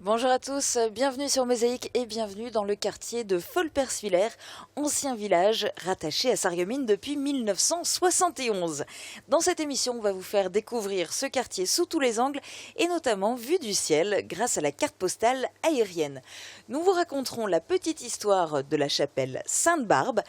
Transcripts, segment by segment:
Bonjour à tous, bienvenue sur Mosaïque et bienvenue dans le quartier de Folperswiller, ancien village rattaché à Sarreguemines depuis 1971. Dans cette émission, on va vous faire découvrir ce quartier sous tous les angles et notamment vu du ciel grâce à la carte postale aérienne. Nous vous raconterons la petite histoire de la chapelle Sainte-Barbe.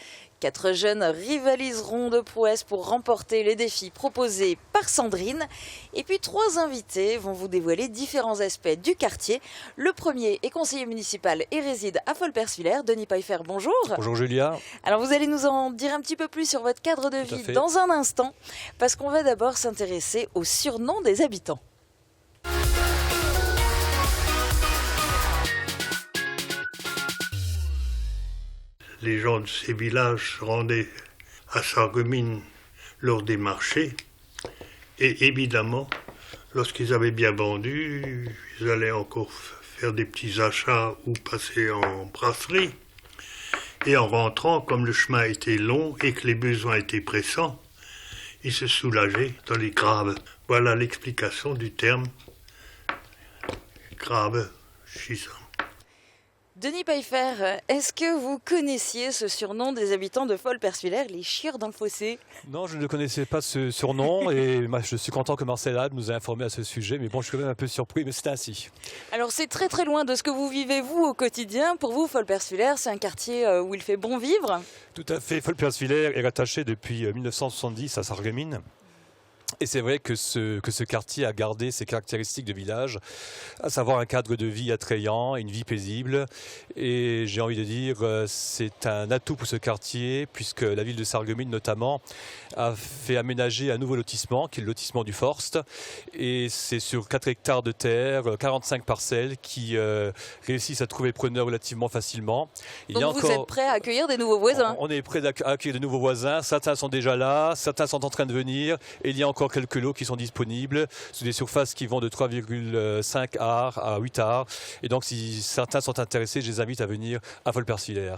4 jeunes rivaliseront de prouesse pour remporter les défis proposés par Sandrine. Et puis 3 invités vont vous dévoiler différents aspects du quartier. Le premier est conseiller municipal et réside à Folperswiller. Denis Pfeiffer, bonjour. Bonjour Julia. Alors vous allez nous en dire un petit peu plus sur votre cadre de vie dans un instant, parce qu'on va d'abord s'intéresser au surnom des habitants. Les gens de ces villages se rendaient à Sarreguemines lors des marchés. Et évidemment, lorsqu'ils avaient bien vendu, ils allaient encore faire des petits achats ou passer en brasserie. Et en rentrant, comme le chemin était long et que les besoins étaient pressants, ils se soulageaient dans les graves. Voilà l'explication du terme grave gisant. Denis Pfeiffer, est-ce que vous connaissiez ce surnom des habitants de Folperswiller, les chieurs dans le fossé? Non, je ne connaissais pas ce surnom et je suis content que Marcel Hadd nous a informé à ce sujet, mais bon, je suis quand même un peu surpris, mais c'est ainsi. Alors c'est très très loin de ce que vous vivez vous au quotidien. Pour vous, Folperswiller, c'est un quartier où il fait bon vivre? Tout à fait, Folperswiller est rattaché depuis 1970 à Sarreguemines. Et c'est vrai que ce quartier a gardé ses caractéristiques de village, à savoir un cadre de vie attrayant, une vie paisible. Et j'ai envie de dire, c'est un atout pour ce quartier, puisque la ville de Sarreguemines notamment a fait aménager un nouveau lotissement, qui est le lotissement du Forst. Et c'est sur 4 hectares de terre, 45 parcelles, qui réussissent à trouver preneurs relativement facilement. Donc vous êtes prêts à accueillir des nouveaux voisins? On est prêts à accueillir de nouveaux voisins. Certains sont déjà là, certains sont en train de venir. Et il y a encore quelques lots qui sont disponibles sous des surfaces qui vont de 3,5 arts à 8 arts. Et donc, si certains sont intéressés, je les invite à venir à Folperswiller.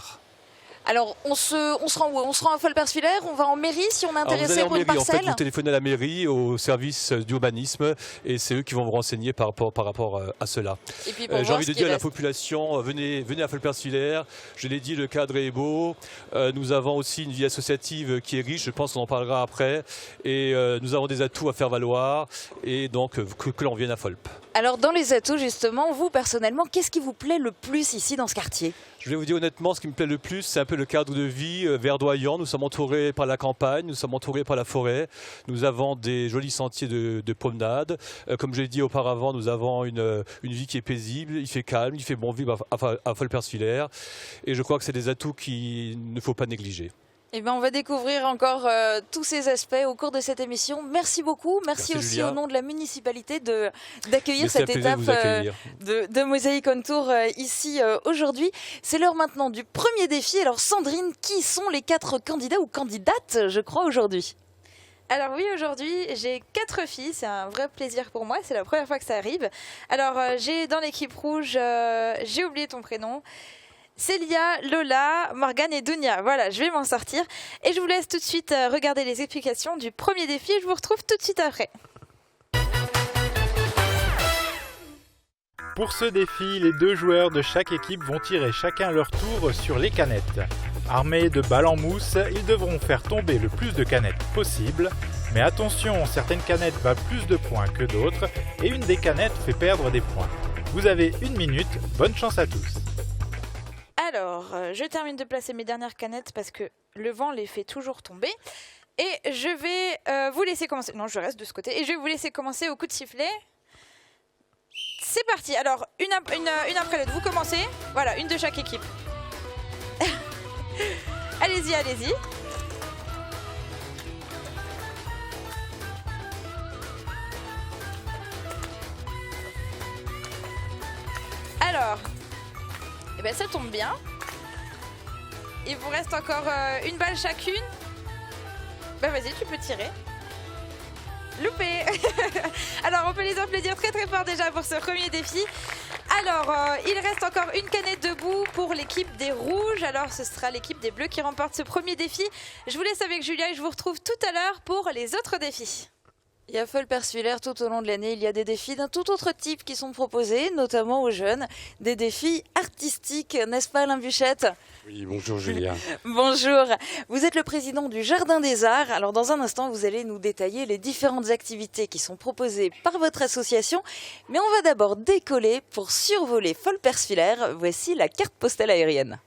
Alors, on se rend où? On se rend à Folperswiller? On va en mairie si on est intéressé pour une parcelle? En fait, vous téléphonez à la mairie, au service d'urbanisme, et c'est eux qui vont vous renseigner par rapport à cela. J'ai envie de dire à la population, venez à Folperswiller. Je l'ai dit, le cadre est beau. Nous avons aussi une vie associative qui est riche, je pense qu'on en parlera après. Et nous avons des atouts à faire valoir, et donc que l'on vienne à Folp. Alors, dans les atouts, justement, vous, personnellement, qu'est-ce qui vous plaît le plus ici dans ce quartier? Je vais vous dire honnêtement, ce qui me plaît le plus, c'est un peu le cadre de vie verdoyant. Nous sommes entourés par la campagne, nous sommes entourés par la forêt. Nous avons des jolis sentiers de promenade. Comme je l'ai dit auparavant, nous avons une vie qui est paisible, il fait calme, il fait bon vivre à Folperswiller. Et je crois que c'est des atouts qu'il ne faut pas négliger. Eh bien, on va découvrir encore tous ces aspects au cours de cette émission. Merci beaucoup. Merci aussi Julia. Au nom de la municipalité d'accueillir cette étape de Mosaïque on Tour ici aujourd'hui. C'est l'heure maintenant du premier défi. Alors Sandrine, qui sont les 4 candidats ou candidates, je crois, aujourd'hui? Alors oui, aujourd'hui, j'ai 4 filles. C'est un vrai plaisir pour moi. C'est la première fois que ça arrive. Alors, j'ai dans l'équipe rouge, j'ai oublié ton prénom. Célia, Lola, Morgane et Dounia. Voilà, je vais m'en sortir. Et je vous laisse tout de suite regarder les explications du premier défi. Je vous retrouve tout de suite après. Pour ce défi, les 2 joueurs de chaque équipe vont tirer chacun leur tour sur les canettes. Armés de balles en mousse, ils devront faire tomber le plus de canettes possible. Mais attention, certaines canettes valent plus de points que d'autres et une des canettes fait perdre des points. Vous avez 1 minute, bonne chance à tous. Alors, je termine de placer mes dernières canettes parce que le vent les fait toujours tomber. Et je vais vous laisser commencer. Non, je reste de ce côté. Et je vais vous laisser commencer au coup de sifflet. C'est parti. Alors, une après l'autre. Vous commencez. Voilà, une de chaque équipe. Allez-y, allez-y. Alors... Eh bien, ça tombe bien. Il vous reste encore une balle chacune. Ben vas-y, tu peux tirer. Loupé. Alors, on peut les applaudir très très fort déjà pour ce premier défi. Alors, il reste encore une canette debout pour l'équipe des rouges. Alors, ce sera l'équipe des bleus qui remporte ce premier défi. Je vous laisse avec Julia et je vous retrouve tout à l'heure pour les autres défis. Et à Folle-Persulaire, tout au long de l'année, il y a des défis d'un tout autre type qui sont proposés, notamment aux jeunes, des défis artistiques, n'est-ce pas Alain Buchette? Oui, bonjour Julia. Bonjour, vous êtes le président du Jardin des Arts. Alors dans un instant, vous allez nous détailler les différentes activités qui sont proposées par votre association. Mais on va d'abord décoller pour survoler Folle-Persulaire. Voici la carte postale aérienne.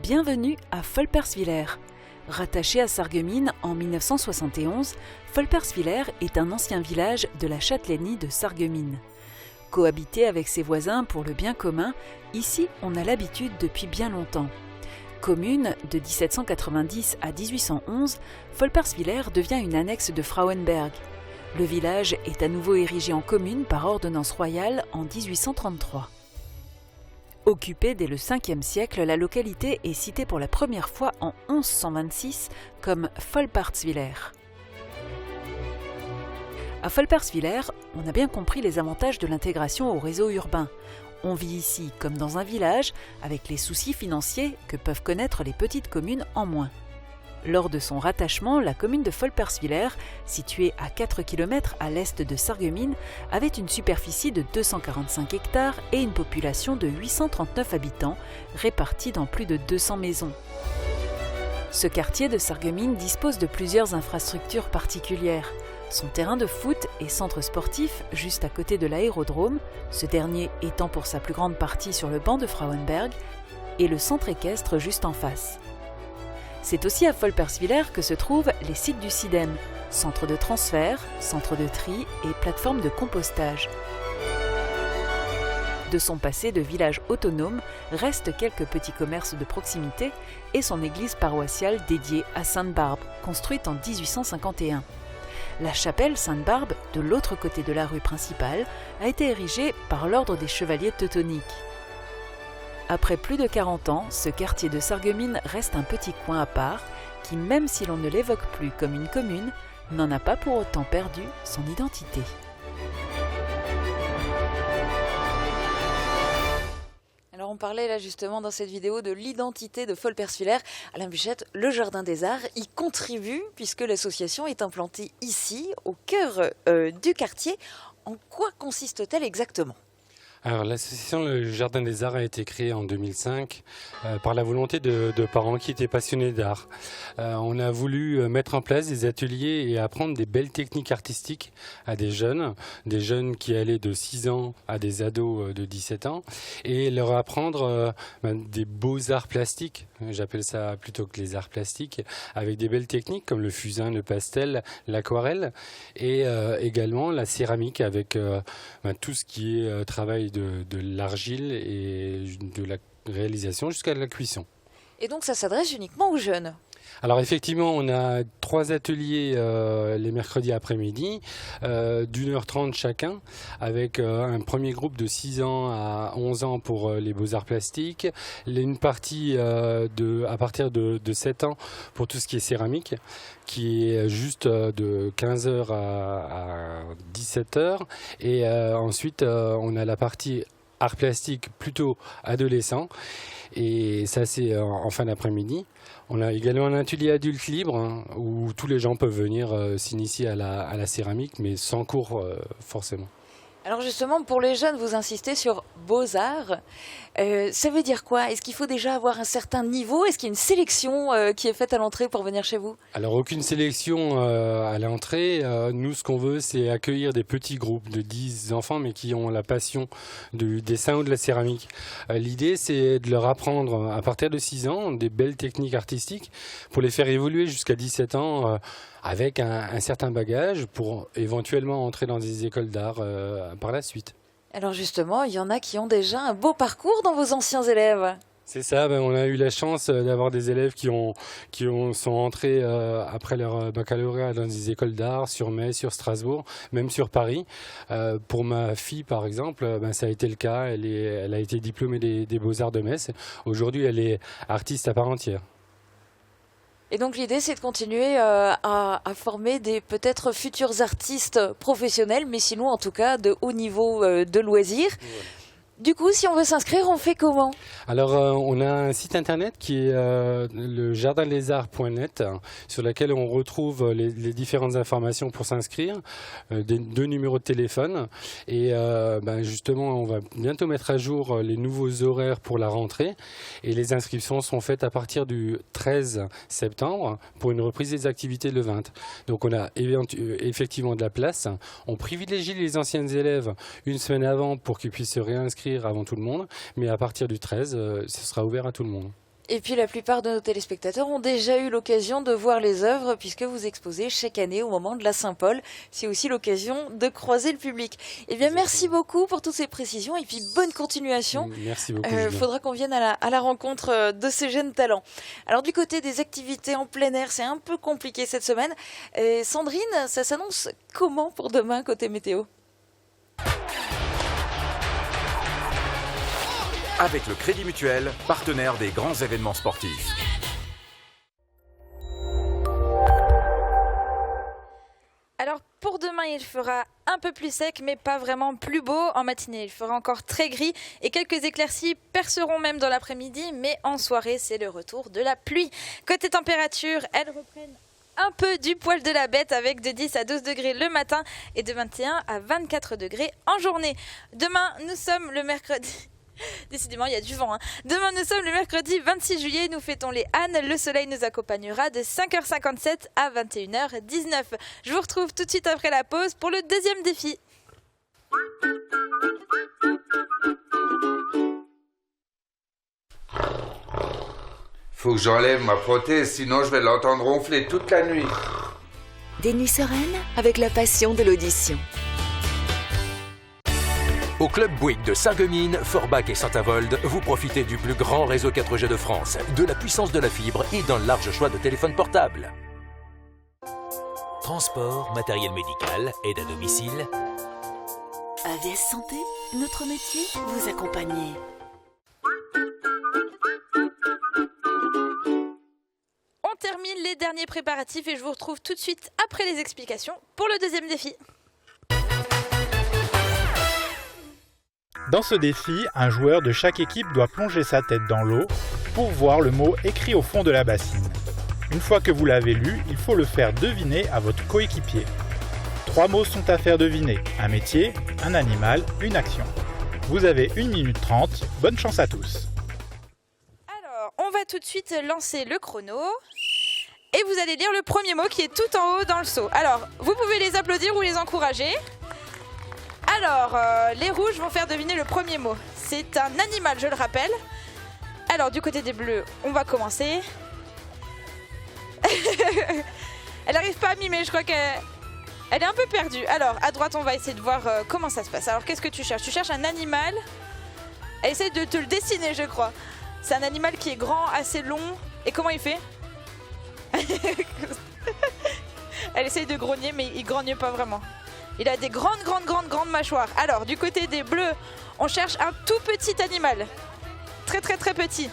Bienvenue à Folle-Persulaire. Rattaché à Sarreguemines en 1971, Folle-Persulaire est un ancien village de la châtellenie de Sarreguemines. Cohabité avec ses voisins pour le bien commun, ici on a l'habitude depuis bien longtemps. Commune de 1790 à 1811, Folle-Persulaire devient une annexe de Frauenberg. Le village est à nouveau érigé en commune par ordonnance royale en 1833. Occupée dès le 5e siècle, la localité est citée pour la première fois en 1126 comme Folle-Persulaire. À Folle-Persulaire, on a bien compris les avantages de l'intégration au réseau urbain. On vit ici comme dans un village, avec les soucis financiers que peuvent connaître les petites communes en moins. Lors de son rattachement, la commune de Folle-Persulaire, située à 4 km à l'est de Sarreguemines, avait une superficie de 245 hectares et une population de 839 habitants, répartis dans plus de 200 maisons. Ce quartier de Sarreguemines dispose de plusieurs infrastructures particulières. Son terrain de foot et centre sportif, juste à côté de l'aérodrome, ce dernier étant pour sa plus grande partie sur le banc de Frauenberg, et le centre équestre juste en face. C'est aussi à Folle-Persulaire que se trouvent les sites du CIDEM, centre de transfert, centre de tri et plateforme de compostage. De son passé de village autonome restent quelques petits commerces de proximité et son église paroissiale dédiée à Sainte-Barbe, construite en 1851. La chapelle Sainte-Barbe, de l'autre côté de la rue principale, a été érigée par l'ordre des chevaliers teutoniques. Après plus de 40 ans, ce quartier de Sarreguemines reste un petit coin à part qui, même si l'on ne l'évoque plus comme une commune, n'en a pas pour autant perdu son identité. Alors on parlait là justement dans cette vidéo de l'identité de Folle-Persulaire. Alain Buchette, le Jardin des Arts y contribue puisque l'association est implantée ici, au cœur du quartier. En quoi consiste-t-elle exactement ? Alors l'association Le Jardin des Arts a été créée en 2005 par la volonté de parents qui étaient passionnés d'art. On a voulu mettre en place des ateliers et apprendre des belles techniques artistiques à des jeunes qui allaient de 6 ans à des ados de 17 ans, et leur apprendre des beaux arts plastiques, j'appelle ça plutôt que les arts plastiques, avec des belles techniques comme le fusain, le pastel, l'aquarelle, et également la céramique avec tout ce qui est travail de l'argile et de la réalisation jusqu'à la cuisson. Et donc ça s'adresse uniquement aux jeunes ? Alors effectivement, on a 3 ateliers les mercredis après-midi, d'1h30 chacun, avec un premier groupe de 6 ans à 11 ans pour les beaux-arts plastiques, une partie à partir de 7 ans pour tout ce qui est céramique, qui est juste de 15h à 17h, et ensuite on a la partie art plastique plutôt adolescent, et ça c'est en fin d'après-midi. On a également un atelier adulte libre où tous les gens peuvent venir s'initier à la céramique, mais sans cours forcément. Alors justement, pour les jeunes, vous insistez sur Beaux-Arts. Ça veut dire quoi? Est-ce qu'il faut déjà avoir un certain niveau? Est-ce qu'il y a une sélection qui est faite à l'entrée pour venir chez vous? Alors aucune sélection à l'entrée. Nous, ce qu'on veut, c'est accueillir des petits groupes de 10 enfants, mais qui ont la passion du dessin ou de la céramique. L'idée, c'est de leur apprendre à partir de 6 ans des belles techniques artistiques pour les faire évoluer jusqu'à 17 ans avec un certain bagage pour éventuellement entrer dans des écoles d'art par la suite. Alors justement, il y en a qui ont déjà un beau parcours dans vos anciens élèves. C'est ça, on a eu la chance d'avoir des élèves qui sont entrés après leur baccalauréat dans des écoles d'art sur Metz, sur Strasbourg, même sur Paris. Pour ma fille, par exemple, ça a été le cas. Elle a été diplômée des Beaux-Arts de Metz. Aujourd'hui, elle est artiste à part entière. Et donc l'idée, c'est de continuer à former des peut-être futurs artistes professionnels, mais sinon en tout cas de haut niveau de loisirs. Ouais. Du coup, si on veut s'inscrire, on fait comment? Alors, on a un site internet qui est le jardinlesarts.net, sur lequel on retrouve les différentes informations pour s'inscrire, 2 numéros de téléphone. Et justement, on va bientôt mettre à jour les nouveaux horaires pour la rentrée. Et les inscriptions sont faites à partir du 13 septembre pour une reprise des activités le 20. Donc, on a effectivement de la place. On privilégie les anciens élèves une semaine avant pour qu'ils puissent se réinscrire avant tout le monde, mais à partir du 13, ce sera ouvert à tout le monde. Et puis la plupart de nos téléspectateurs ont déjà eu l'occasion de voir les œuvres puisque vous exposez chaque année au moment de la Saint-Paul. C'est aussi l'occasion de croiser le public. Eh bien, merci beaucoup pour toutes ces précisions et puis bonne continuation. Merci beaucoup. Il faudra qu'on vienne à la rencontre de ces jeunes talents. Alors du côté des activités en plein air, c'est un peu compliqué cette semaine. Sandrine, ça s'annonce comment pour demain côté météo ? Avec le Crédit Mutuel, partenaire des grands événements sportifs. Alors pour demain, il fera un peu plus sec, mais pas vraiment plus beau. En matinée, il fera encore très gris et quelques éclaircies perceront même dans l'après-midi, mais en soirée, c'est le retour de la pluie. Côté température, elles reprennent un peu du poil de la bête avec de 10 à 12 degrés le matin et de 21 à 24 degrés en journée. Demain, nous sommes le mercredi... Décidément, il y a du vent. Demain, nous sommes le mercredi 26 juillet. Nous fêtons les ânes. Le soleil nous accompagnera de 5h57 à 21h19. Je vous retrouve tout de suite après la pause pour le deuxième défi. Faut que j'enlève ma prothèse, sinon je vais l'entendre ronfler toute la nuit. Des nuits sereines avec la passion de l'audition. Au Club Bouygues de Sarreguemines, Forbach et Saint-Avold, vous profitez du plus grand réseau 4G de France, de la puissance de la fibre et d'un large choix de téléphones portables. Transport, matériel médical, aide à domicile. AVS Santé, notre métier, vous accompagner. On termine les derniers préparatifs et je vous retrouve tout de suite après les explications pour le deuxième défi. Dans ce défi, un joueur de chaque équipe doit plonger sa tête dans l'eau pour voir le mot écrit au fond de la bassine. Une fois que vous l'avez lu, il faut le faire deviner à votre coéquipier. 3 mots sont à faire deviner, un métier, un animal, une action. Vous avez 1 minute 30, bonne chance à tous. Alors, on va tout de suite lancer le chrono. Et vous allez lire le premier mot qui est tout en haut dans le seau. Alors, vous pouvez les applaudir ou les encourager. Alors, les rouges vont faire deviner le premier mot. C'est un animal, je le rappelle. Alors, du côté des bleus, on va commencer. Elle n'arrive pas à mimer, je crois qu'elle est un peu perdue. Alors, à droite, on va essayer de voir comment ça se passe. Alors, qu'est-ce que tu cherches? Tu cherches un animal. Elle essaie de te le dessiner, je crois. C'est un animal qui est grand, assez long. Et comment il fait? Elle essaye de grogner, mais il grogne pas vraiment. Il a des grandes mâchoires. Alors, du côté des bleus, on cherche un tout petit animal. Très petit.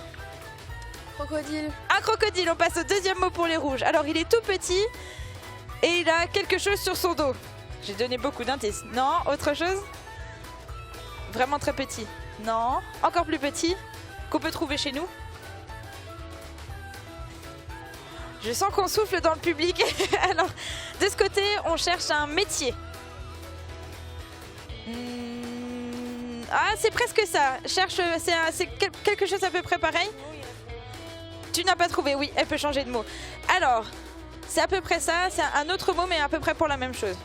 Crocodile. Un crocodile, on passe au deuxième mot pour les rouges. Alors, il est tout petit et il a quelque chose sur son dos. J'ai donné beaucoup d'indices. Non, autre chose? Vraiment très petit. Non, encore plus petit, qu'on peut trouver chez nous. Je sens qu'on souffle dans le public. Alors, de ce côté, on cherche un métier. Ah, c'est presque ça. Cherche, c'est quelque chose à peu près pareil. Tu n'as pas trouvé, oui, elle peut changer de mot. Alors, c'est à peu près ça, c'est un autre mot, mais à peu près pour la même chose.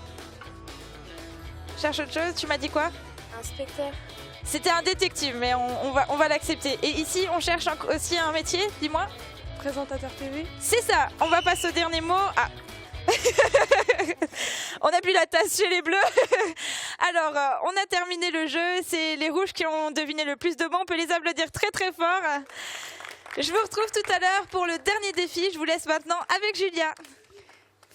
Cherche autre chose, tu m'as dit quoi? Inspecteur. C'était un détective, mais on va l'accepter. Et ici, on cherche aussi un métier, dis-moi. Présentateur TV. C'est ça, on va passer au dernier mot. Ah. On n'a plus la tasse chez les bleus. Alors, on a terminé le jeu. C'est les rouges qui ont deviné le plus de mots. On peut les applaudir très fort. Je vous retrouve tout à l'heure pour le dernier défi. Je vous laisse maintenant avec Julia.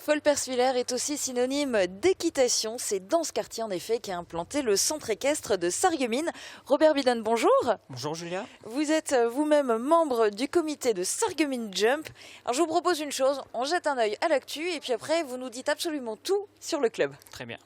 Folle-Perswiller est aussi synonyme d'équitation. C'est dans ce quartier, en effet, qu'est implanté le centre équestre de Sarreguemines. Robert Bidon, bonjour. Bonjour Julia. Vous êtes vous-même membre du comité de Sarreguemines Jump. Alors, je vous propose une chose, on jette un œil à l'actu et puis après, vous nous dites absolument tout sur le club. Très bien.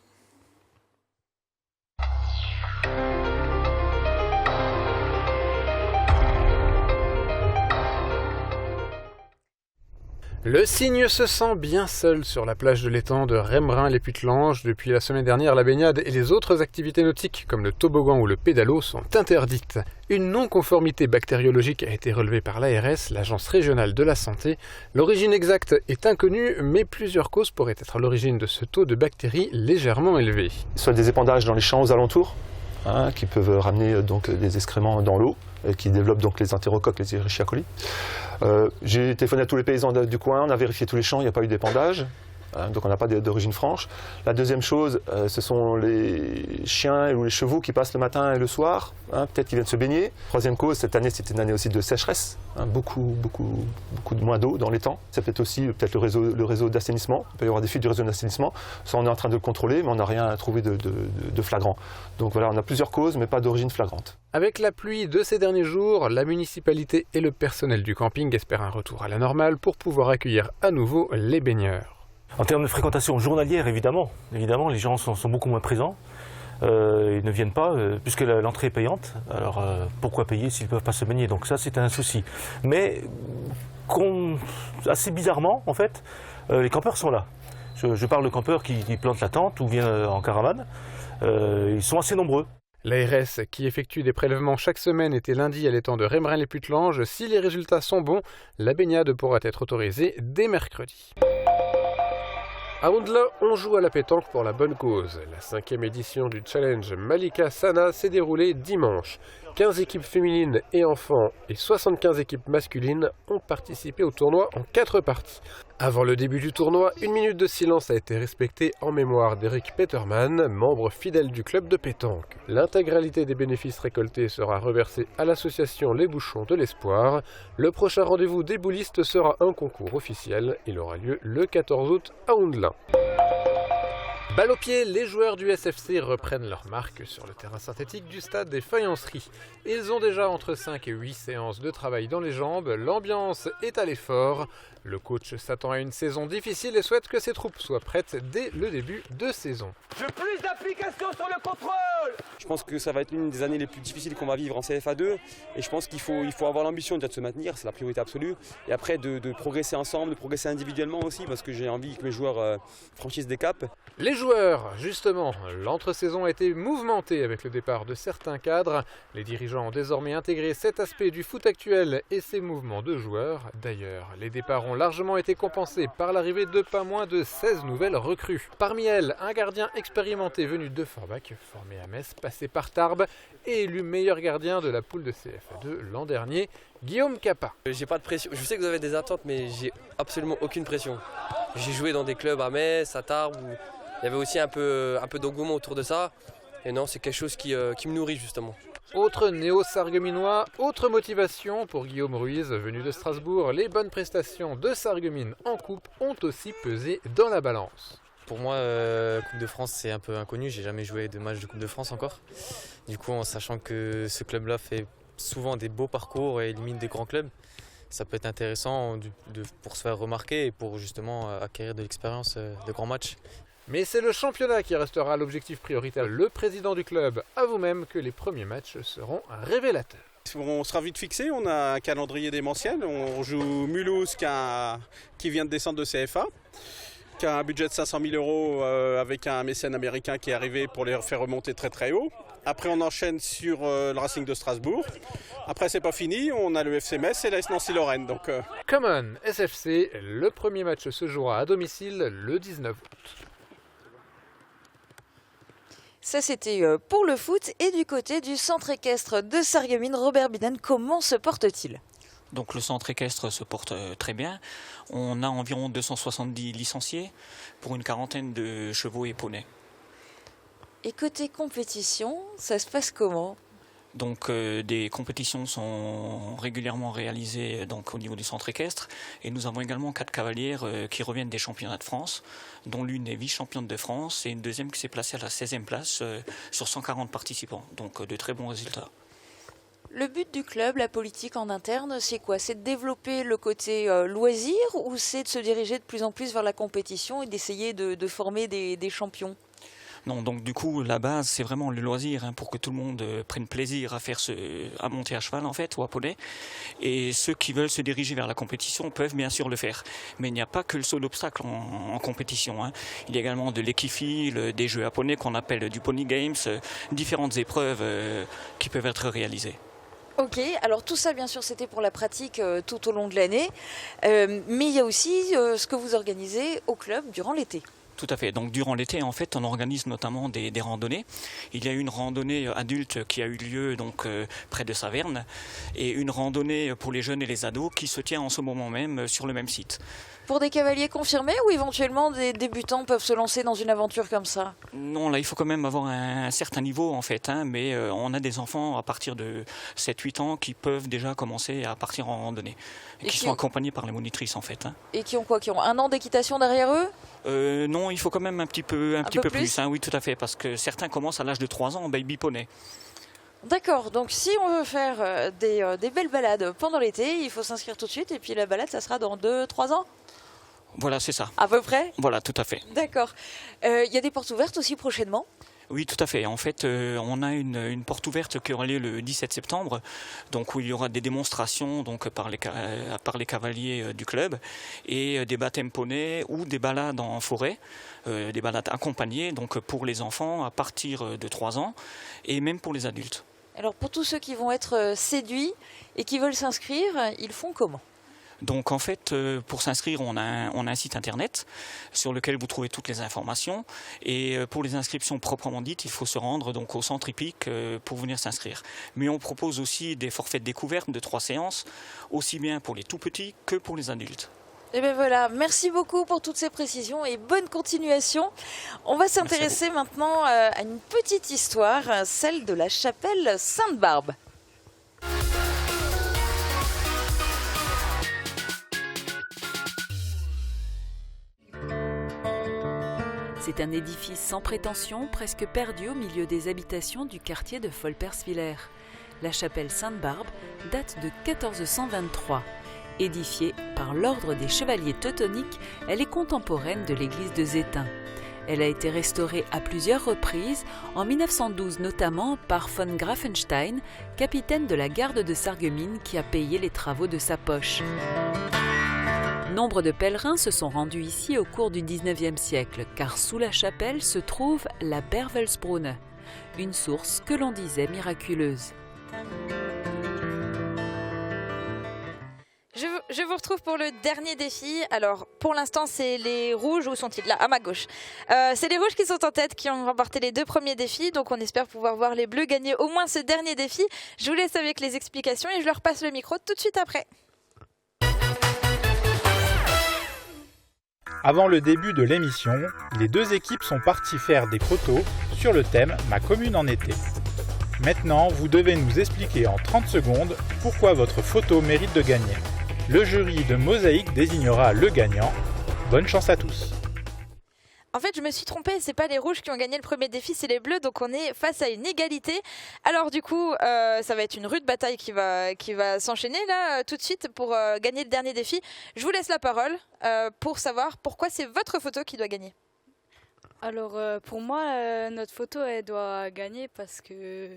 Le cygne se sent bien seul sur la plage de l'étang de Rembrun-les-Putelanges. Depuis la semaine dernière, la baignade et les autres activités nautiques comme le toboggan ou le pédalo sont interdites. Une non-conformité bactériologique a été relevée par l'ARS, l'Agence régionale de la santé. L'origine exacte est inconnue, mais plusieurs causes pourraient être à l'origine de ce taux de bactéries légèrement élevé. Soit des épandages dans les champs aux alentours, qui peuvent ramener donc des excréments dans l'eau, qui développent donc les entérocoques, les Escherichia coli. J'ai téléphoné à tous les paysans du coin, on a vérifié tous les champs, il n'y a pas eu d'épandage. Donc on n'a pas d'origine franche. La deuxième chose, ce sont les chiens ou les chevaux qui passent le matin et le soir, peut-être qu'ils viennent se baigner. Troisième cause, cette année c'était une année aussi de sécheresse, beaucoup de moins d'eau dans les temps. Ça peut être aussi le réseau d'assainissement, il peut y avoir des fuites du réseau d'assainissement. Ça on est en train de le contrôler, mais on n'a rien trouvé de flagrant. Donc voilà, on a plusieurs causes, mais pas d'origine flagrante. Avec la pluie de ces derniers jours, la municipalité et le personnel du camping espèrent un retour à la normale pour pouvoir accueillir à nouveau les baigneurs. En termes de fréquentation journalière, évidemment, les gens sont beaucoup moins présents. Ils ne viennent pas, puisque l'entrée est payante. Alors pourquoi payer s'ils ne peuvent pas se baigner? Donc ça, c'est un souci. Mais assez bizarrement, en fait, les campeurs sont là. Je parle de campeurs qui plantent la tente ou viennent en caravane. Ils sont assez nombreux. L'ARS, qui effectue des prélèvements chaque semaine, était lundi à l'étang de Rembrun-les-Putelanges. Si les résultats sont bons, la baignade pourra être autorisée dès mercredi. À Ondelin, on joue à la pétanque pour la bonne cause. La 5e édition du challenge Malika Sana s'est déroulée dimanche. 15 équipes féminines et enfants et 75 équipes masculines ont participé au tournoi en 4 parties. Avant le début du tournoi, 1 minute de silence a été respectée en mémoire d'Eric Peterman, membre fidèle du club de pétanque. L'intégralité des bénéfices récoltés sera reversée à l'association Les Bouchons de l'Espoir. Le prochain rendez-vous des boulistes sera un concours officiel. Il aura lieu le 14 août à Ondelin. Balle au pied, les joueurs du SFC reprennent leur marque sur le terrain synthétique du stade des Faïenceries. Ils ont déjà entre 5 et 8 séances de travail dans les jambes, l'ambiance est à l'effort. Le coach s'attend à une saison difficile et souhaite que ses troupes soient prêtes dès le début de saison. Je veux plus d'application sur le contrôle. Je pense que ça va être une des années les plus difficiles qu'on va vivre en CFA2 et je pense qu'il faut avoir l'ambition déjà de se maintenir, c'est la priorité absolue, et après de progresser ensemble, de progresser individuellement aussi parce que j'ai envie que mes joueurs franchissent des caps. Les joueurs, justement, l'entre-saison a été mouvementée avec le départ de certains cadres. Les dirigeants ont désormais intégré cet aspect du foot actuel et ses mouvements de joueurs. D'ailleurs, les départs ont largement été compensés par l'arrivée de pas moins de 16 nouvelles recrues. Parmi elles, un gardien expérimenté venu de Forbach, formé à Metz, passé par Tarbes et élu meilleur gardien de la poule de CFA2 l'an dernier, Guillaume Capa. J'ai pas de pression, je sais que vous avez des attentes mais j'ai absolument aucune pression. J'ai joué dans des clubs à Metz, à Tarbes où il y avait aussi un peu d'engouement autour de ça. Et non, c'est quelque chose qui me nourrit justement. Autre néo-sarregueminois, autre motivation pour Guillaume Ruiz, venu de Strasbourg. Les bonnes prestations de Sarreguemines en coupe ont aussi pesé dans la balance. Pour moi, Coupe de France, c'est un peu inconnu. J'ai jamais joué de match de Coupe de France encore. Du coup, en sachant que ce club-là fait souvent des beaux parcours et élimine des grands clubs, ça peut être intéressant pour se faire remarquer et pour justement acquérir de l'expérience de grands matchs. Mais c'est le championnat qui restera l'objectif prioritaire. Le président du club avoue même que les premiers matchs seront révélateurs. On sera vite fixé, on a un calendrier démentiel. On joue Mulhouse qui vient de descendre de CFA, qui a un budget de 500 000 € avec un mécène américain qui est arrivé pour les faire remonter très très haut. Après on enchaîne sur le Racing de Strasbourg. Après c'est pas fini, on a le FC Metz et l'AS Nancy-Lorraine. Common SFC, le premier match se jouera à domicile le 19 août. Ça, c'était pour le foot. Et du côté du centre équestre de Sarreguemines, Robert Biden, comment se porte-t-il ? Donc le centre équestre se porte très bien. On a environ 270 licenciés pour une quarantaine de chevaux et poneys. Et côté compétition, ça se passe comment ? Donc des compétitions sont régulièrement réalisées donc, au niveau du centre équestre et nous avons également 4 cavalières qui reviennent des championnats de France, dont l'une est vice-championne de France et une deuxième qui s'est placée à la 16e place sur 140 participants, donc de très bons résultats. Le but du club, la politique en interne, c'est quoi ? C'est de développer le côté loisir ou c'est de se diriger de plus en plus vers la compétition et d'essayer de former des champions ? Non, donc du coup, la base, c'est vraiment le loisir pour que tout le monde prenne plaisir à monter à cheval en fait, ou à poney. Et ceux qui veulent se diriger vers la compétition peuvent bien sûr le faire. Mais il n'y a pas que le saut d'obstacle en compétition. Il y a également de l'équifile, des jeux à poney qu'on appelle du pony games, différentes épreuves qui peuvent être réalisées. Ok, alors tout ça bien sûr c'était pour la pratique tout au long de l'année, mais il y a aussi ce que vous organisez au club durant l'été. Tout à fait. Donc durant l'été, en fait, on organise notamment des randonnées. Il y a une randonnée adulte qui a eu lieu donc près de Saverne et une randonnée pour les jeunes et les ados qui se tient en ce moment même sur le même site. Pour des cavaliers confirmés ou éventuellement des débutants peuvent se lancer dans une aventure comme ça? Non, là il faut quand même avoir un certain niveau en fait, mais on a des enfants à partir de 7-8 ans qui peuvent déjà commencer à partir en randonnée et qui sont accompagnés par les monitrices en fait. Et qui ont quoi? Qui ont 1 an d'équitation derrière eux? Non, il faut quand même un petit peu plus, oui tout à fait, parce que certains commencent à l'âge de 3 ans en baby poney. D'accord, donc si on veut faire des belles balades pendant l'été, il faut s'inscrire tout de suite et puis la balade ça sera dans 2-3 ans? Voilà, c'est ça. À peu près? Voilà, tout à fait. D'accord. Il y a des portes ouvertes aussi prochainement? Oui, tout à fait. En fait, on a une porte ouverte qui aura lieu le 17 septembre, donc où il y aura des démonstrations donc par les cavaliers du club et des baptêmes poney ou des balades en forêt, des balades accompagnées donc pour les enfants à partir de 3 ans et même pour les adultes. Alors pour tous ceux qui vont être séduits et qui veulent s'inscrire, ils font comment? Donc en fait, pour s'inscrire, on a un site internet sur lequel vous trouvez toutes les informations. Et pour les inscriptions proprement dites, il faut se rendre donc au centre hippique pour venir s'inscrire. Mais on propose aussi des forfaits de découverte de 3 séances, aussi bien pour les tout petits que pour les adultes. Et bien voilà, merci beaucoup pour toutes ces précisions et bonne continuation. On va s'intéresser maintenant à une petite histoire, celle de la chapelle Sainte-Barbe. C'est un édifice sans prétention, presque perdu au milieu des habitations du quartier de Volperswiller. La chapelle Sainte-Barbe date de 1423. Édifiée par l'ordre des chevaliers teutoniques, elle est contemporaine de l'église de Zétain. Elle a été restaurée à plusieurs reprises, en 1912 notamment par von Grafenstein, capitaine de la garde de Sarreguemines qui a payé les travaux de sa poche. Nombre de pèlerins se sont rendus ici au cours du XIXe siècle, car sous la chapelle se trouve la Berwelsbrunne, une source que l'on disait miraculeuse. Je vous retrouve pour le dernier défi. Alors, pour l'instant, c'est les rouges. Où sont-ils? Là, à ma gauche. C'est les rouges qui sont en tête, qui ont remporté les 2 premiers défis. Donc, on espère pouvoir voir les bleus gagner au moins ce dernier défi. Je vous laisse avec les explications et je leur passe le micro tout de suite après. Avant le début de l'émission, les 2 équipes sont parties faire des photos sur le thème « Ma commune en été ». Maintenant, vous devez nous expliquer en 30 secondes pourquoi votre photo mérite de gagner. Le jury de Mosaïque désignera le gagnant. Bonne chance à tous. En fait, je me suis trompée, c'est pas les rouges qui ont gagné le premier défi, c'est les bleus, donc on est face à une égalité. Alors du coup, ça va être une rude bataille qui va s'enchaîner là tout de suite pour gagner le dernier défi. Je vous laisse la parole pour savoir pourquoi c'est votre photo qui doit gagner. Alors pour moi, notre photo elle doit gagner parce que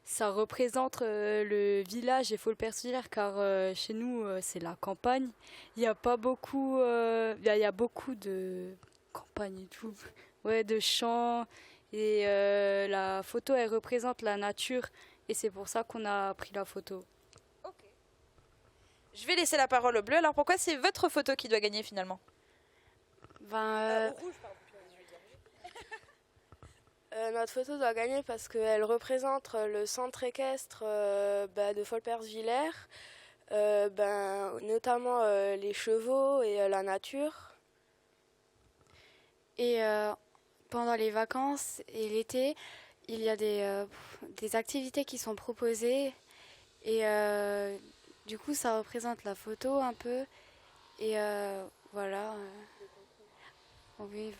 ça représente le village et Volperswiller, car chez nous c'est la campagne. Il n'y a pas beaucoup, il y a beaucoup de campagne et tout, ouais, de champs, et la photo elle représente la nature et c'est pour ça qu'on a pris la photo. Ok. Je vais laisser la parole au bleu. Alors pourquoi c'est votre photo qui doit gagner finalement? Rouge, pardon. Notre photo doit gagner parce qu'elle représente le centre équestre de Volperswiller, notamment les chevaux et la nature. Et pendant les vacances et l'été, il y a des activités qui sont proposées et du coup ça représente la photo un peu et voilà. Oui,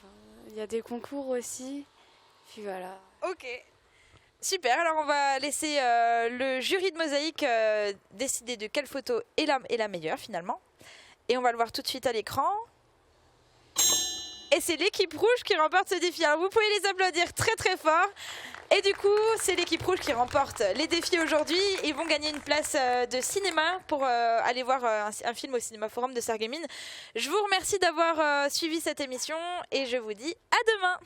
il y a des concours aussi. Puis voilà. Ok, super. Alors on va laisser le jury de Mosaïque décider de quelle photo est la meilleure finalement. Et on va le voir tout de suite à l'écran. Et et c'est l'équipe rouge qui remporte ce défi. Alors vous pouvez les applaudir très très fort. Et du coup, c'est l'équipe rouge qui remporte les défis aujourd'hui. Ils vont gagner une place de cinéma pour aller voir un film au Cinéma Forum de Sarreguemines. Je vous remercie d'avoir suivi cette émission et je vous dis à demain.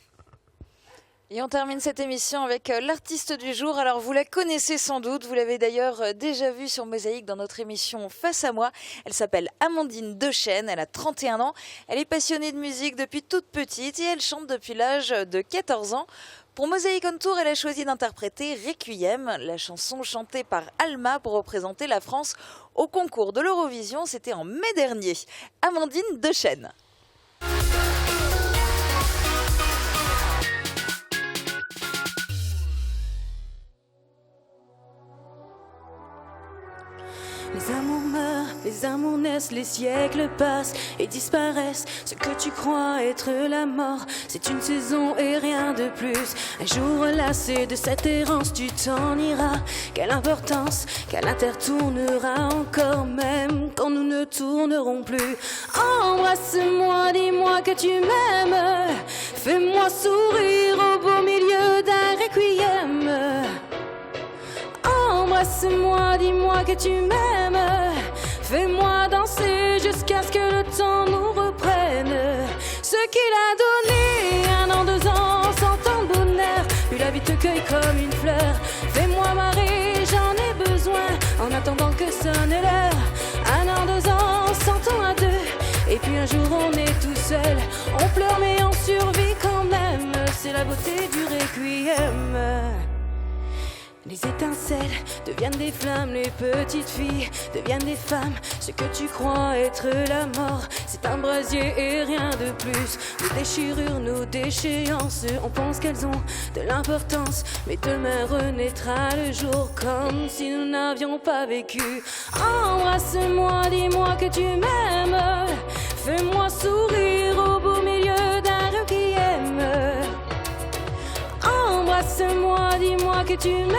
Et on termine cette émission avec l'artiste du jour. Alors vous la connaissez sans doute, vous l'avez d'ailleurs déjà vue sur Mosaïque dans notre émission Face à moi. Elle s'appelle Amandine Dechêne, elle a 31 ans. Elle est passionnée de musique depuis toute petite et elle chante depuis l'âge de 14 ans. Pour Mosaïque on Tour, elle a choisi d'interpréter Requiem, la chanson chantée par Alma pour représenter la France au concours de l'Eurovision. C'était en mai dernier. Amandine Dechêne. Les amours meurent, les amours naissent, les siècles passent et disparaissent. Ce que tu crois être la mort, c'est une saison et rien de plus. Un jour lassé de cette errance, tu t'en iras. Quelle importance, qu'elle intertournera encore, même quand nous ne tournerons plus. Embrasse-moi, dis-moi que tu m'aimes. Fais-moi sourire au beau milieu d'un requiem. Embrasse-moi, dis-moi que tu m'aimes. Fais-moi danser jusqu'à ce que le temps nous reprenne. Ce qu'il a donné, 1 an, 2 ans, 100 ans de bonheur. Puis la vie te cueille comme une fleur. Fais-moi marrer, j'en ai besoin. En attendant que sonne l'heure. 1 an, 2 ans, 100 ans à 2. Et puis un jour on est tout seul. On pleure mais on survit quand même. C'est la beauté du requiem. Les étincelles deviennent des flammes, les petites filles deviennent des femmes. Ce que tu crois être la mort, c'est un brasier et rien de plus. Nos déchirures, nos déchéances, on pense qu'elles ont de l'importance. Mais demain renaîtra le jour comme si nous n'avions pas vécu. Embrasse-moi, dis-moi que tu m'aimes. Fais-moi sourire au beau milieu d'un requiem. Embrasse-moi, dis-moi que tu m'aimes.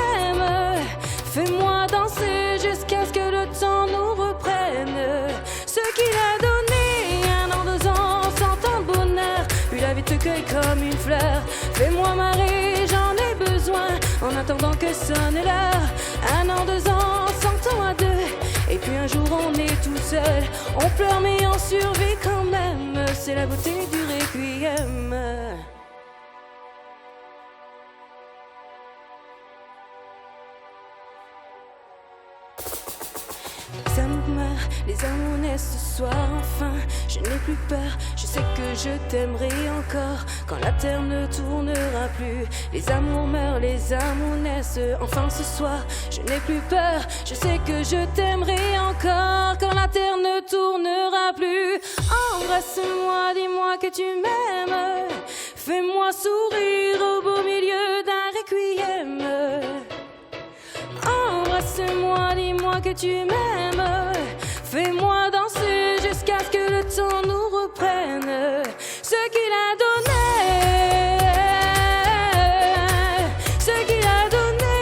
Fais-moi danser jusqu'à ce que le temps nous reprenne. Ce qu'il a donné, 1 an, 2 ans, 100 ans de bonheur. Puis la vie te cueille comme une fleur. Fais-moi marrer, j'en ai besoin. En attendant que sonne l'heure. 1 an, 2 ans, 100 ans à 2. Et puis un jour on est tout seul. On pleure mais on survit quand même. C'est la beauté du requiem. Les amours meurent, les amours naissent ce soir enfin. Je n'ai plus peur, je sais que je t'aimerai encore quand la terre ne tournera plus. Les amours meurent, les amours naissent enfin ce soir. Je n'ai plus peur, je sais que je t'aimerai encore quand la terre ne tournera plus. Embrasse-moi, dis-moi que tu m'aimes. Fais-moi sourire au beau milieu d'un requiem. Embrasse-moi, dis-moi que tu m'aimes. Fais-moi danser jusqu'à ce que le temps nous reprenne. Ce qu'il a donné, ce qu'il a donné,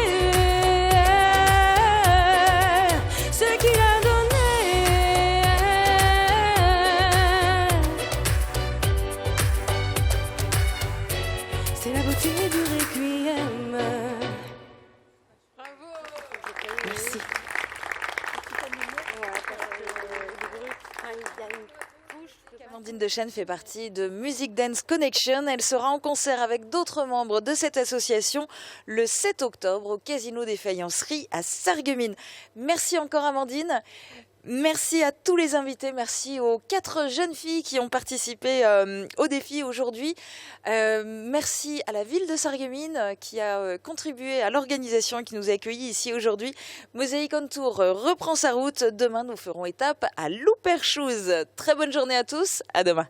ce qu'il a donné. C'est la beauté du requiem. Merci. Amandine Dechêne fait partie de Music Dance Connection. Elle sera en concert avec d'autres membres de cette association le 7 octobre au Casino des Faïenceries à Sarreguemines. Merci encore Amandine. Merci à tous les invités, merci aux 4 jeunes filles qui ont participé au défi aujourd'hui. Merci à la ville de Sarreguemines qui a contribué à l'organisation et qui nous a accueillis ici aujourd'hui. Mosaïque on Tour reprend sa route. Demain, nous ferons étape à Louperchouse. Très bonne journée à tous, à demain.